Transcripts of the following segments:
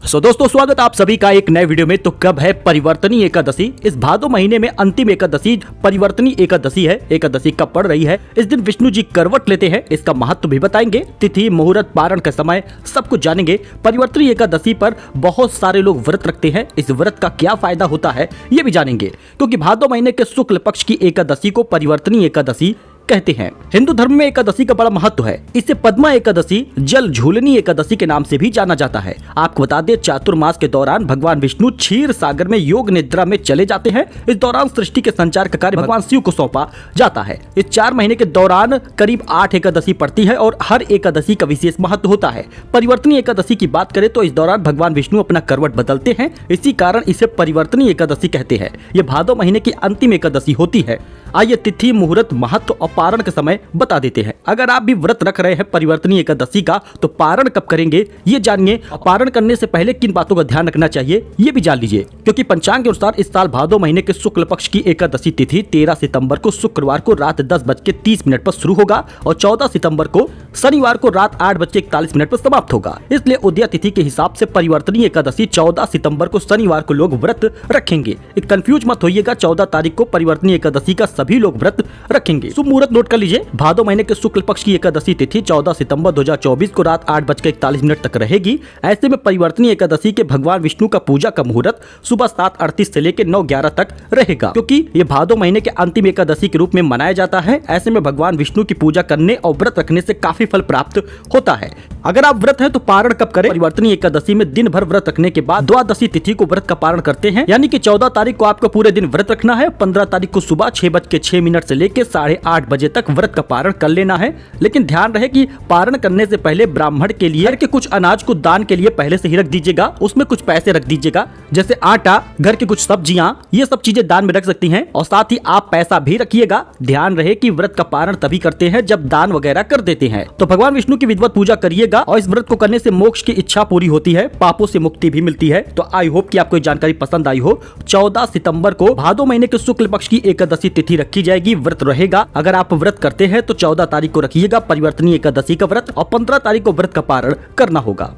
दोस्तों स्वागत आप सभी का एक नए वीडियो में। तो कब है परिवर्तनी एकादशी? इस भादो महीने में अंतिम एकादशी परिवर्तनी एकादशी है। एकादशी कब पड़ रही है? इस दिन विष्णु जी करवट लेते हैं, इसका महत्व भी बताएंगे। तिथि, मुहूर्त, पारण का समय सब कुछ जानेंगे। परिवर्तनी एकादशी पर बहुत सारे लोग व्रत रखते हैं, इस व्रत का क्या फायदा होता है ये भी जानेंगे, क्योंकि भादो महीने के शुक्ल पक्ष की एकादशी को परिवर्तनी एकादशी कहते हैं। हिंदू धर्म में एकादशी का बड़ा महत्व है। इसे पद्मा एकादशी, जल झूलनी एकादशी के नाम से भी जाना जाता है। आपको बता दें, चातुर्मास के दौरान भगवान विष्णु क्षीर सागर में योग निद्रा में चले जाते हैं। इस दौरान सृष्टि के संचार का कार्य भगवान शिव को सौंपा जाता है। इस 4 महीने के दौरान करीब 8 एकादशी पड़ती है और हर एकादशी का विशेष महत्व होता है। परिवर्तनी एकादशी की बात करें तो इस दौरान भगवान विष्णु अपना करवट बदलते हैं, इसी कारण इसे परिवर्तनी एकादशी कहते हैं। ये भादो महीने की अंतिम एकादशी होती है। आइए तिथि, मुहूर्त, महत्व और पारण का समय बता देते हैं। अगर आप भी व्रत रख रहे हैं परिवर्तनी एकादशी का, तो पारण कब करेंगे ये जानिए। पारण करने से पहले किन बातों का ध्यान रखना चाहिए ये भी जान लीजिए, क्योंकि पंचांग के अनुसार इस साल भादो महीने के शुक्ल पक्ष की एकादशी तिथि 13 सितंबर को शुक्रवार को रात 10:30 पर शुरू होगा और 14 सितंबर को शनिवार को रात 8:41 पर समाप्त होगा। इसलिए उदय तिथि के हिसाब से परिवर्तनी एकादशी 14 सितंबर को शनिवार को लोग व्रत रखेंगे। कंफ्यूज मत होइएगा, 14 तारीख को परिवर्तनी एकादशी का सभी लोग व्रत रखेंगे। शुभ मुहूर्त नोट कर लीजिए। भादो महीने के शुक्ल पक्ष की एकादशी तिथि 14 सितंबर 2024 को रात 8:41 तक रहेगी। ऐसे में परिवर्तनी एकादशी के भगवान विष्णु का पूजा का मुहूर्त सुबह 7:38 से लेकर 9:11 तक रहेगा, क्योंकि ये भादो महीने के अंतिम एकादशी के रूप में मनाया जाता है। ऐसे में भगवान विष्णु की पूजा करने और व्रत रखने से काफी फल प्राप्त होता है। अगर आप व्रत हैं तो पारण कब करें? परिवर्तनी एकादशी में दिन भर व्रत रखने के बाद द्वादशी तिथि को व्रत का पारण करते हैं, यानी कि 14 तारीख को आपको पूरे दिन व्रत रखना है। 15 तारीख को सुबह 6:06 से लेकर 8:30 बजे तक व्रत का पारण कर लेना है। लेकिन ध्यान रहे कि पारण करने से पहले ब्राह्मण के लिए घर के कुछ अनाज को दान के लिए पहले से ही रख दीजिएगा। उसमें कुछ पैसे रख दीजिएगा, जैसे आटा, घर की कुछ सब्जियां, ये सब चीजें दान में रख सकती हैं। और साथ ही आप पैसा भी रखिएगा। ध्यान रहे कि व्रत का पारण तभी करते हैं जब दान वगैरह कर देते हैं। तो भगवान विष्णु की विधिवत पूजा करिएगा और इस व्रत को करने से मोक्ष की इच्छा पूरी होती है, पापों से मुक्ति भी मिलती है। तो आई होप कि आपको ये जानकारी पसंद आई हो। 14 सितंबर को भादो महीने के शुक्ल पक्ष की एकादशी तिथि रखी जाएगी, व्रत रहेगा। अगर आप व्रत करते हैं तो 14 तारीख को रखिएगा परिवर्तनी एकादशी का व्रत और 15 तारीख को व्रत का पारण करना होगा।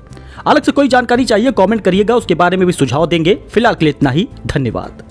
अलग से कोई जानकारी चाहिए कमेंट करिएगा, उसके बारे में भी सुझाव देंगे। फिलहाल के लिए इतना ही, धन्यवाद।